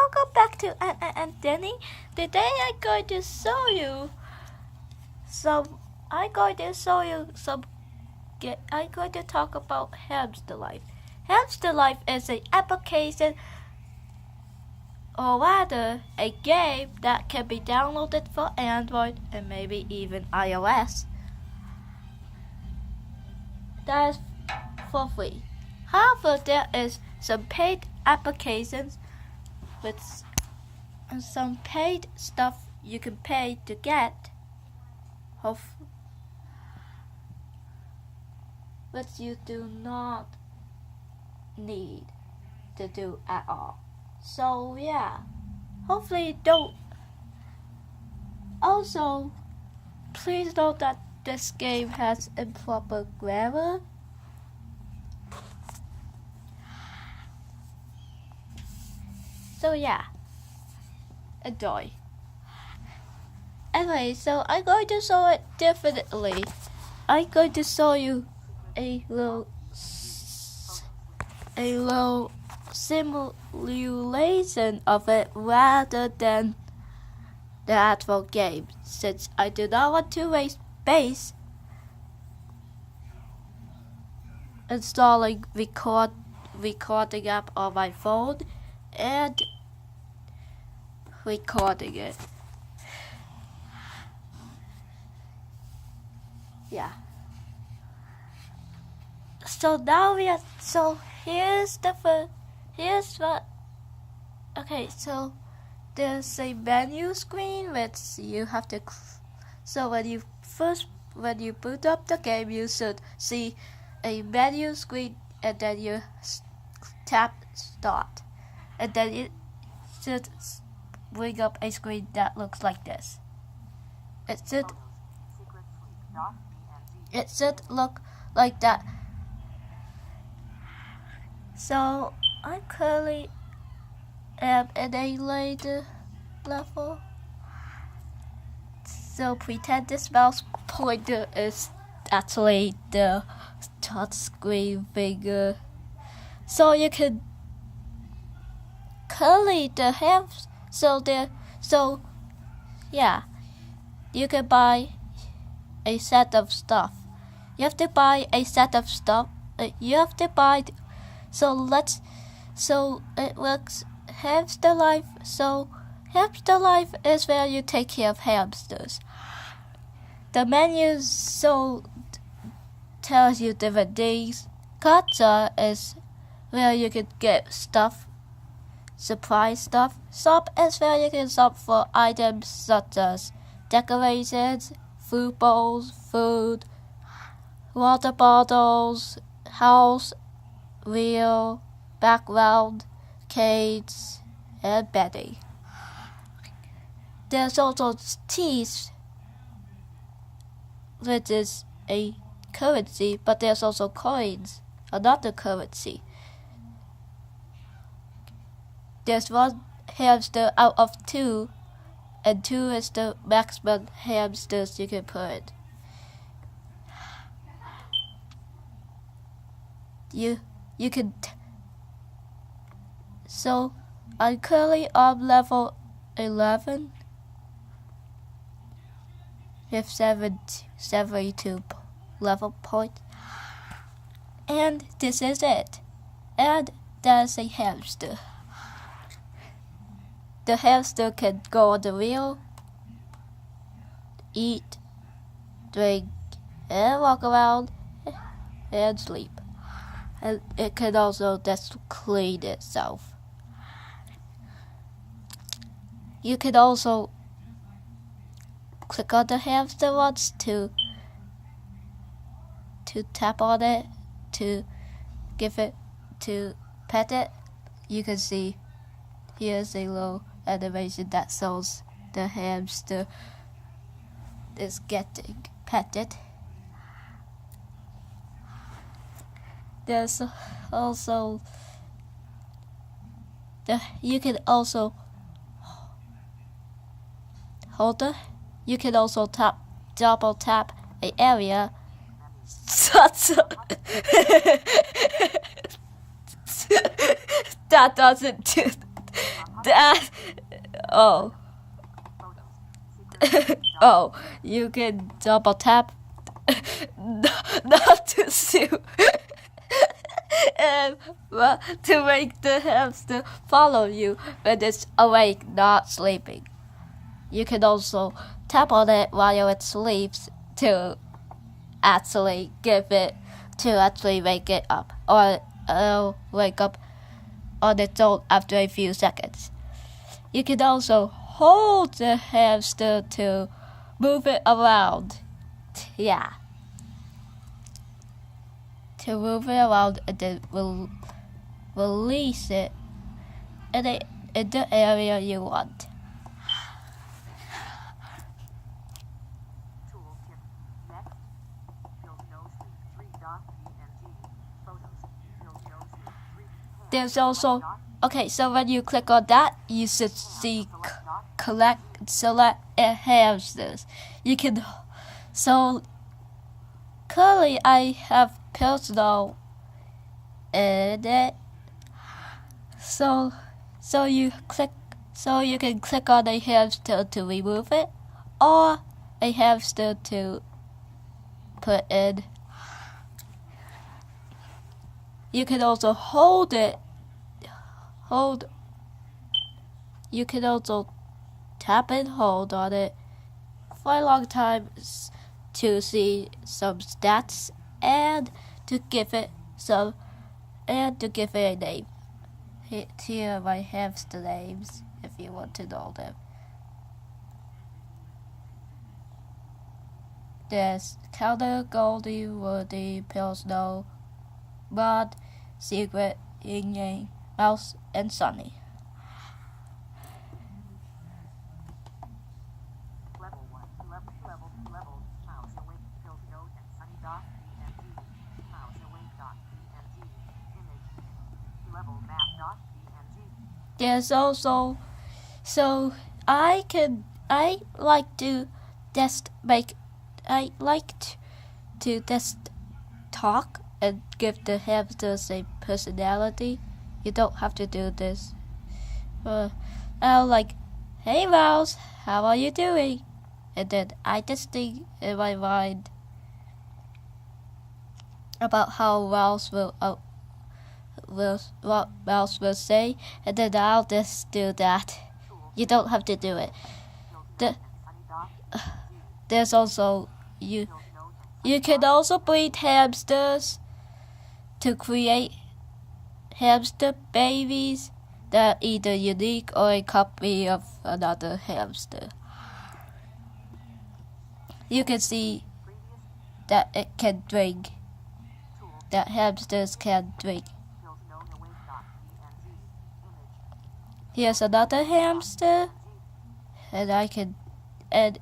welcome back to and Danny. Today I'm going to show you some. I'm going to talk about Hamster Life. Hamster Life is an application, or rather, a game that can be downloaded for Android and maybe even iOS. That is for free. However, there is some paid applications with some paid stuff you can pay to get, which you do not need to do at all. So yeah, hopefully don't. Also, please note that this game has improper grammar. So yeah, enjoy. Anyway, so I'm going to show it differently. I'm going to show you a little simulation of it rather than the actual game, since I do not want to waste space installing recording app on my phone and recording it. Yeah. So now here's what. Okay, so there's a menu screen which you have to. So when you boot up the game, you should see a menu screen, and then you tap start, and then it should bring up a screen that looks like this. It should look like that. So I currently am in a later level. So pretend this mouse pointer is actually the touchscreen finger. So you can curly the hands. So yeah, you can buy a set of stuff. You have to buy a set of stuff. So it works. Hamster Life. So Hamster Life is where you take care of hamsters. The menu tells you different things. Gacha is where you can get stuff, surprise stuff. Shop is where you can shop for items such as decorations, food bowls, food, water bottles, house, wheel, background, cage, and bedding. There's also teas, which is a currency, but there's also coins, another currency. There's one hamster out of 2, and 2 is the maximum hamsters you can put. You can. So I'm currently on level 11 with 72 level points, and this is it. And there's a hamster. The hamster can go on the wheel, eat, drink, and walk around and sleep. And it can also just clean itself. You can also click on the hamster once to tap on it, to give it, to pet it. You can see here's a little animation that shows the hamster is getting petted. There's also you can also double tap an area that doesn't do That. Oh. Oh, you can double tap not to see and to make the hamster follow you when it's awake, not sleeping. You can also tap on it while it sleeps to actually wake it up, or it'll wake up on its own after a few seconds. You can also hold the hamster to move it around. Yeah. To move it around and then release it in the area you want. There's also, okay, so when you click on that, you should see select hamsters. You can, so currently I have personal in it. So you can click on a hamster to remove it, or a hamster to put in. You can also hold it. You can also tap and hold on it for a long time to see some stats and to give it a name. Here are my hamster names if you want to know them. There's Counter, Goldie, Woody, Pilsno, Rod, Secret, Yin Yang, Mouse, and Sunny. Level 1, level, Mouse awake, Pilsno, and Sunny dot PNG, Mouse awake dot PNG, image, level map dot PNG. There's also, so I like to just talk and give the hamsters a personality. You don't have to do this. I'll like, hey Mouse, how are you doing? And then I just think in my mind about how Mouse what Mouse will say, and then I'll just do that. You don't have to do it. There's also you can also breed hamsters to create hamster babies that are either unique or a copy of another hamster. You can see that it can drink, that hamsters can drink. Here's another hamster, and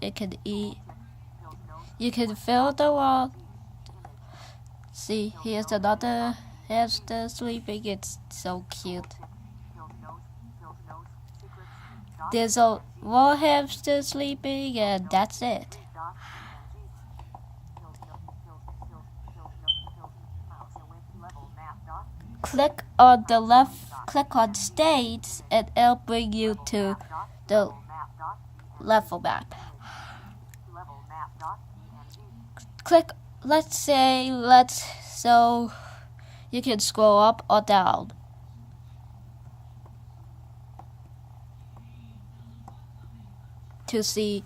it can eat. You can fill the wall. See, here's another hamster sleeping. It's so cute. There's more hamster sleeping, and that's it. Click on states, and it'll bring you to the level map. Click, so you can scroll up or down. To see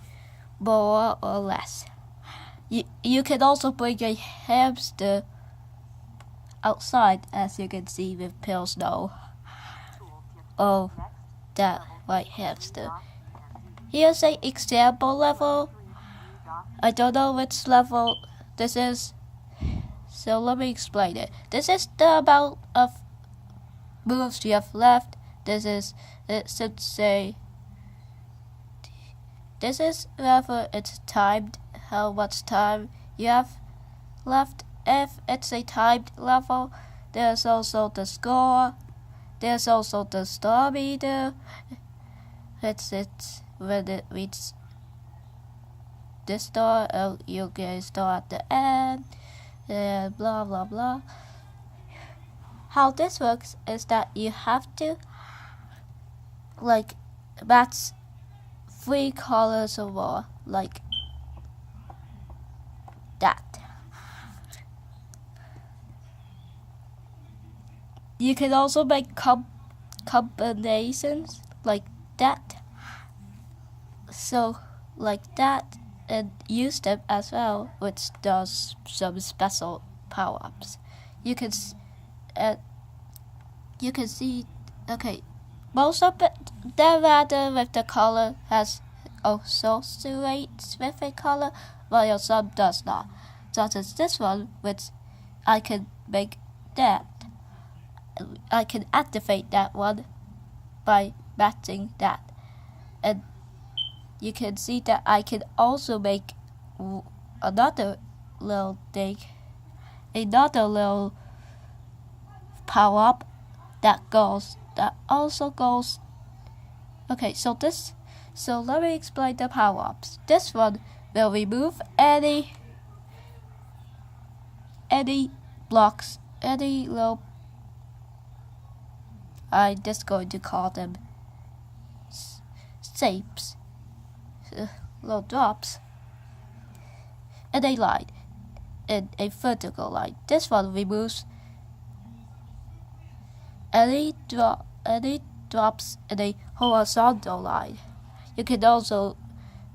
more or less. You can also bring a hamster outside, as you can see with Pilsno. Oh, that white hamster. Here's an example level. I don't know which level this is, so let me explain it. This is the amount of moves you have left. It should say, this is whether it's timed, how much time you have left. If it's a timed level, there's also the score. There's also the star meter. It's when it reaches this star, you'll get a star at the end, and blah blah blah. How this works is that you have to like that's 3 colors or more, like that. You can also make combinations like that. So like that, and use them as well, which does some special power-ups. You can see, okay, most of the matter with the color has associates with a color, while some does not. Such as this one, which I can make that. I can activate that one by matching that. And you can see that I can also make another little thing, another little power up that also goes. Okay, so let me explain the power ups. This one will remove any blocks, any little, I'm just going to call them shapes, little drops, and a line, and a vertical line. This one removes any drops in a horizontal line. You can also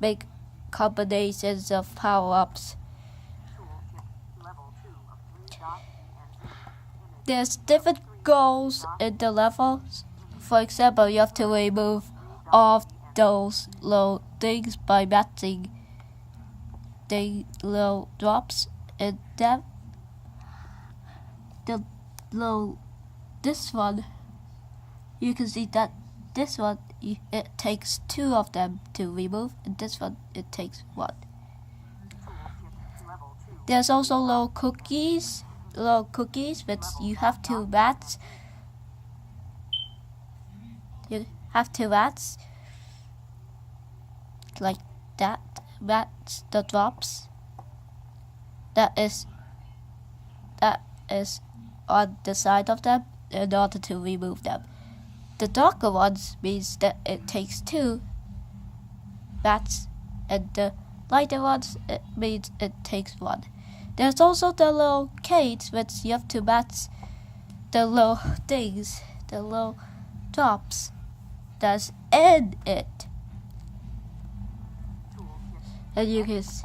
make combinations of power-ups. There's different goals in the levels. For example, you have to remove all those little things by matching the little drops in them. This one, you can see that this one, it takes 2 of them to remove, and this one, it takes 1. There's also little cookies which you have to match. You have to match like that, match the drops that is on the side of them in order to remove them. The darker ones means that it takes 2 bats, and the lighter ones, it means it takes 1. There's also the little cage which you have to match the little things, the little drops that's in it. And you can see,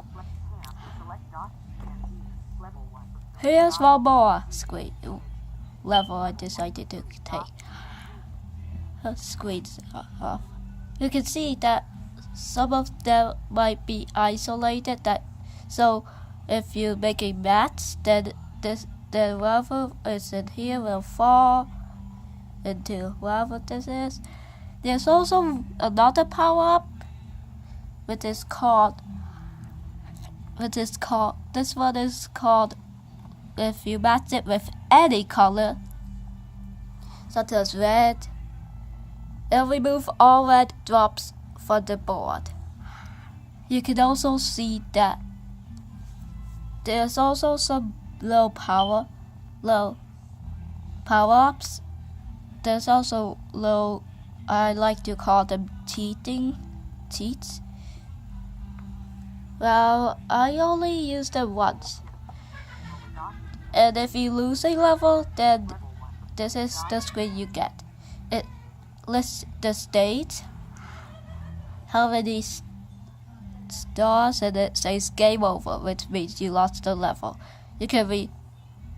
here's one more screen level I decided to take. Screens off. You can see that some of them might be isolated. So if you make a match, then the whatever is in here will fall into whatever this is. There's also another power up, which is called. This one is called. If you match it with any color, such as red, it'll remove all red drops from the board. You can also see that there's also some low power ups. There's also low, I like to call them cheats. Well, I only use them once. And if you lose a level, then this is the screen you get. It lists the state, how many stars, and it says game over, which means you lost the level. You can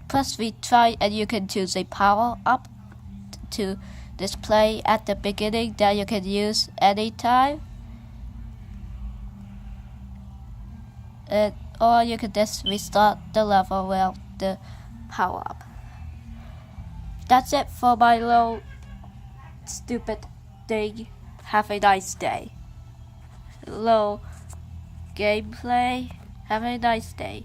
press retry, and you can choose a power up to display at the beginning that you can use anytime. Or you can just restart the level with the power up. That's it for my little stupid thing. Have a nice day. Little gameplay. Have a nice day.